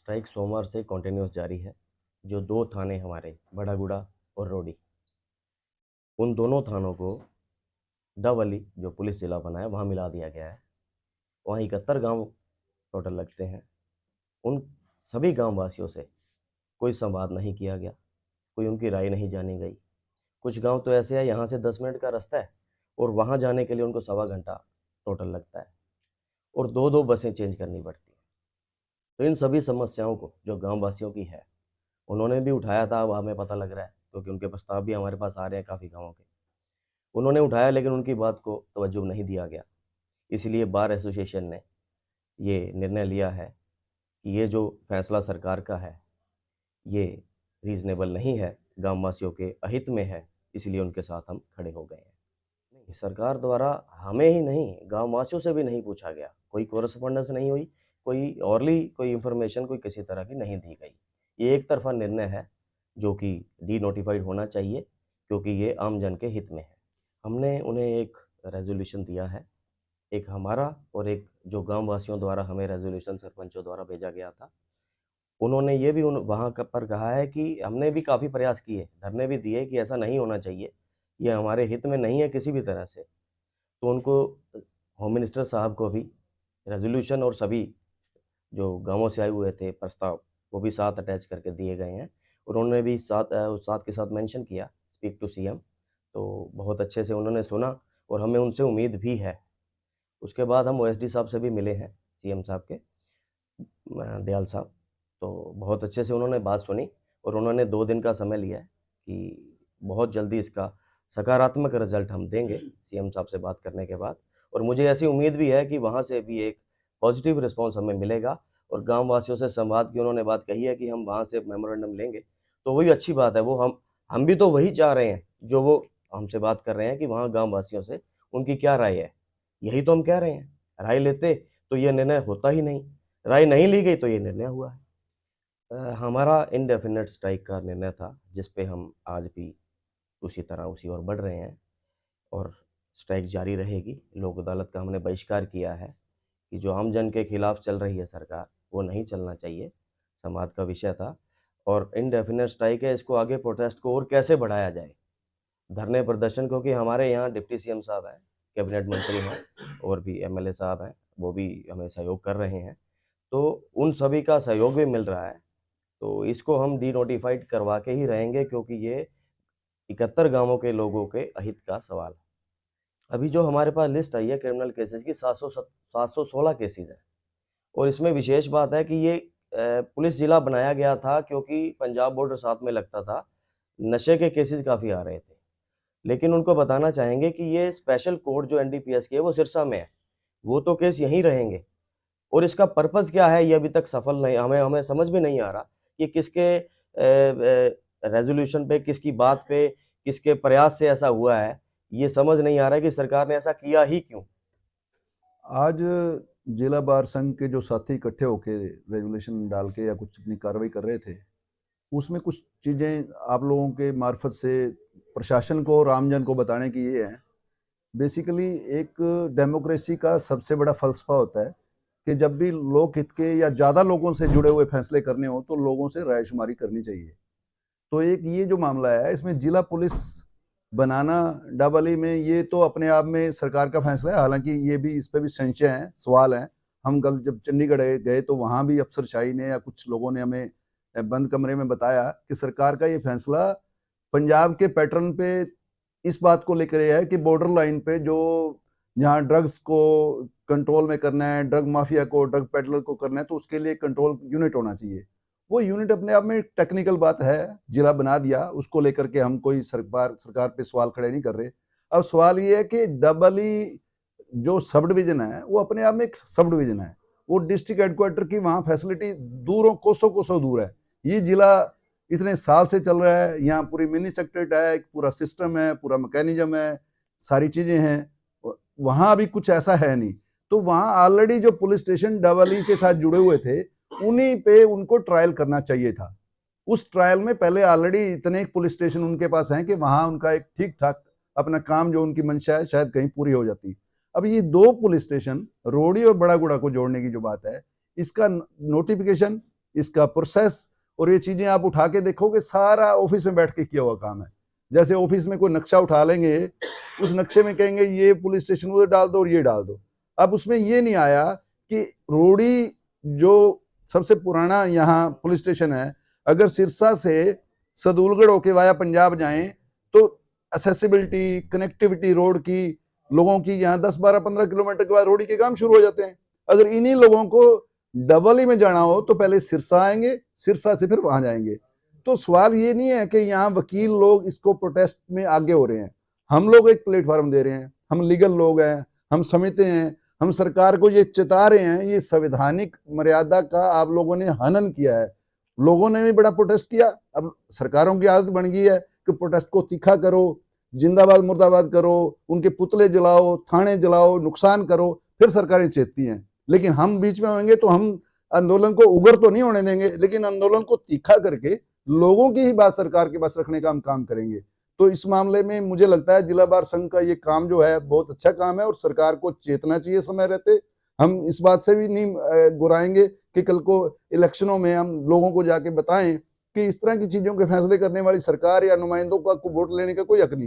Strike सोमवार से continuous जारी है। जो 2 थाने हमारे बड़ागुड़ा और रोडी, उन दोनों थानों को डबली जो पुलिस ज़िला बना है वहाँ मिला दिया गया है। वहाँ 71 गाँव टोटल लगते हैं। उन सभी गाँव वासियों से कोई संवाद नहीं किया गया, कोई उनकी राय नहीं जानी गई। कुछ गाँव तो ऐसे हैं यहाँ से 10 मिनट का रास्ता है और वहाँ जाने के लिए उनको सवा घंटा टोटल लगता है और 2-2 बसें चेंज करनी पड़ती हैं। तो इन सभी समस्याओं को जो गाँव वासियों की है, उन्होंने भी उठाया था, अब हमें पता लग रहा है क्योंकि उनके प्रस्ताव भी हमारे पास आ रहे हैं काफ़ी गाँवों के। उन्होंने उठाया लेकिन उनकी बात को तवज्जो नहीं दिया गया। इसलिए बार एसोसिएशन ने ये निर्णय लिया है कि ये जो फैसला सरकार का है, ये रीज़नेबल नहीं है, गाँव वासियों के अहित में है, इसलिए उनके साथ हम खड़े हो गए हैं। नहीं, सरकार द्वारा हमें ही नहीं, गाँव वासियों से भी नहीं पूछा गया, कोई कोरेस्पोंडेंस नहीं हुई, कोई औरली कोई इन्फॉर्मेशन कोई किसी तरह की नहीं दी गई। ये एक तरफ़ा निर्णय है, जो कि डी-नोटिफ़ाइड होना चाहिए क्योंकि ये आम जन के हित में है। हमने उन्हें एक रेज़ोल्यूशन दिया है, एक हमारा और एक जो गाँव वासियों द्वारा हमें रेज़ोल्यूशन सरपंचों द्वारा भेजा गया था। उन्होंने ये भी उन वहाँ क पर कहा है कि हमने भी काफ़ी प्रयास किए, धरने भी दिए कि ऐसा नहीं होना चाहिए, ये हमारे हित में नहीं है किसी भी तरह से। तो उनको होम मिनिस्टर साहब को भी रेज़ोल्यूशन और सभी जो गाँवों से आए हुए थे प्रस्ताव, वो भी साथ अटैच करके दिए गए हैं। उन्होंने भी साथ के साथ मेंशन किया, स्पीक टू सीएम, तो बहुत अच्छे से उन्होंने सुना और हमें उनसे उम्मीद भी है। उसके बाद हम ओएसडी साहब से भी मिले हैं, सीएम साहब के दयाल साहब, तो बहुत अच्छे से उन्होंने बात सुनी और उन्होंने 2 दिन का समय लिया है कि बहुत जल्दी इसका सकारात्मक रिज़ल्ट हम देंगे सीएम साहब से बात करने के बाद और मुझे ऐसी उम्मीद भी है कि वहाँ से भी एक पॉज़िटिव रिस्पॉन्स हमें मिलेगा और गाँव वासियों से संवाद की उन्होंने बात कही है कि हम वहाँ से मेमोरेंडम लेंगे, तो वही अच्छी बात है, वो हम भी तो वही चाह रहे हैं, जो वो हमसे बात कर रहे हैं कि वहाँ गाँव वासियों से उनकी क्या राय है। यही तो हम कह रहे हैं, राय लेते तो ये निर्णय होता ही नहीं, राय नहीं ली गई तो ये निर्णय हुआ है। हमारा इंडेफिनिट स्ट्राइक का निर्णय था, जिस पे हम आज भी उसी तरह उसी ओर बढ़ रहे हैं और स्ट्राइक जारी रहेगी। लोक अदालत का हमने बहिष्कार किया है कि जो आम जन के खिलाफ चल रही है सरकार, वो नहीं चलना चाहिए, संवाद का विषय था और इंडेफिनिट स्ट्राइक है, इसको आगे प्रोटेस्ट को और कैसे बढ़ाया जाए। धरने प्रदर्शन क्योंकि हमारे यहाँ डिप्टी सीएम साहब हैं, कैबिनेट मंत्री हैं और भी एमएलए साहब हैं, वो भी हमें सहयोग कर रहे हैं। तो उन सभी का सहयोग भी मिल रहा है, तो इसको हम डी-नोटिफ़ाइड करवा के ही रहेंगे क्योंकि ये 71 गाँवों के लोगों के अहित का सवाल है। अभी जो हमारे पास लिस्ट आई है क्रिमिनल केसेज़ की 716 केसेज़ हैं और इसमें विशेष बात है कि ये पुलिस ज़िला बनाया गया था क्योंकि पंजाब बॉर्डर साथ में लगता था, नशे के केसेज़ काफ़ी आ रहे थे। लेकिन उनको बताना चाहेंगे कि ये स्पेशल कोर्ट जो एनडीपीएस की है वो सिरसा में है, वो तो केस यहीं रहेंगे और इसका पर्पज़ क्या है ये अभी तक सफल नहीं हमें हमें समझ में नहीं आ रहा। ये किसके रेज़ोल्यूशन पे, किसकी बात पे, किसके प्रयास से ऐसा हुआ है, ये समझ नहीं आ रहा है कि सरकार ने ऐसा किया ही क्यों? आज जिला बार संघ के जो साथी इकट्ठे होके रेजुलेशन डाल के या कुछ अपनी कार्रवाई कर रहे थे, उसमें कुछ चीज़ें आप लोगों के मार्फत से प्रशासन को और आमजन को बताने की ये है। बेसिकली एक डेमोक्रेसी का सबसे बड़ा फ़लसफ़ा होता है कि जब भी लोक हित के या ज़्यादा लोगों से जुड़े हुए फैसले करने हों, तो लोगों से रायशुमारी करनी चाहिए। तो एक ये जो मामला है, इसमें जिला पुलिस बनाना डबल ई में ये तो अपने आप में सरकार का फैसला है। हालाँकि ये भी इस पे भी संशय हैं, सवाल हैं। हम कल जब चंडीगढ़ गए तो वहाँ भी अफ़सरशाही ने या कुछ लोगों ने हमें बंद कमरे में बताया कि सरकार का ये फैसला पंजाब के पैटर्न पे इस बात को लेकर ये है कि बॉर्डर लाइन पे जो जहाँ ड्रग्स को कंट्रोल में करना है, ड्रग माफिया को, ड्रग पेडलर को करना है, तो उसके लिए कंट्रोल यूनिट होना चाहिए। वो यूनिट अपने आप में टेक्निकल बात है, जिला बना दिया, उसको लेकर के हम कोई सरकार पे सवाल खड़े नहीं कर रहे। अब सवाल ये है कि डबल ई जो सब डिवीजन है, वो अपने आप में एक सब डिवीजन है। वो डिस्ट्रिक्ट हेडक्वार्टर की वहाँ फैसिलिटी दूरों कोसों-कोसों दूर है। ये जिला इतने साल से चल रहा है, यहाँ पूरी मिनी सेक्रेटेरिएट है, एक पूरा सिस्टम है, पूरा मैकेनिज्म है, सारी चीज़ें हैं। वहाँ अभी कुछ ऐसा है नहीं। तो वहाँ ऑलरेडी जो पुलिस स्टेशन डबल ई के साथ जुड़े हुए थे, उन्हीं पे उनको ट्रायल करना चाहिए था। उस ट्रायल में पहले ऑलरेडी इतने पुलिस स्टेशन उनके पास हैं कि वहाँ उनका एक ठीक-ठाक अपना काम जो उनकी मंशा है शायद कहीं पूरी हो जाती। अब ये 2 पुलिस स्टेशन रोड़ी और बड़ागुड़ा को जोड़ने की जो बात है, इसका नोटिफिकेशन इसका प्रोसेस, और ये चीजें आप उठा के देखोगे सारा ऑफिस में बैठ के किया हुआ काम है। जैसे ऑफिस में कोई नक्शा उठा लेंगे, उस नक्शे में कहेंगे ये पुलिस स्टेशन उधर डाल दो और ये डाल दो। अब उसमें ये नहीं आया कि रोड़ी जो सबसे पुराना यहाँ पुलिस स्टेशन है, अगर सिरसा से सदूलगढ़ होके वाया पंजाब जाएं तो एसेसिबिलिटी, कनेक्टिविटी रोड की, लोगों की यहाँ 10, 12, 15 किलोमीटर के बाद रोडी के काम शुरू हो जाते हैं। अगर इन्हीं लोगों को डबल ही में जाना हो तो पहले सिरसा आएंगे, सिरसा से फिर वहां जाएंगे। तो सवाल ये नहीं है कि यहाँ वकील लोग इसको प्रोटेस्ट में आगे हो रहे हैं, हम लोग एक प्लेटफॉर्म दे रहे हैं, हम लीगल लोग हैं, हम समझते हैं, हम सरकार को ये चेता रहे हैं, ये संवैधानिक मर्यादा का आप लोगों ने हनन किया है। लोगों ने भी बड़ा प्रोटेस्ट किया, अब सरकारों की आदत बन गई है कि प्रोटेस्ट को तीखा करो, जिंदाबाद मुर्दाबाद करो, उनके पुतले जलाओ, थाने जलाओ, नुकसान करो, फिर सरकारें चेतती हैं। लेकिन हम बीच में होंगे तो हम आंदोलन को उग्र तो नहीं होने देंगे, लेकिन आंदोलन को तीखा करके लोगों की ही बात सरकार के पास रखने का हम काम करेंगे। तो इस मामले में मुझे लगता है जिला बार संघ का ये काम जो है बहुत अच्छा काम है और सरकार को चेतना चाहिए समय रहते। हम इस बात से भी नहीं गुराएंगे कि कल को इलेक्शनों में हम लोगों को जाके बताएं कि इस तरह की चीजों के फैसले करने वाली सरकार या नुमाइंदों का वोट लेने का कोई हक नहीं।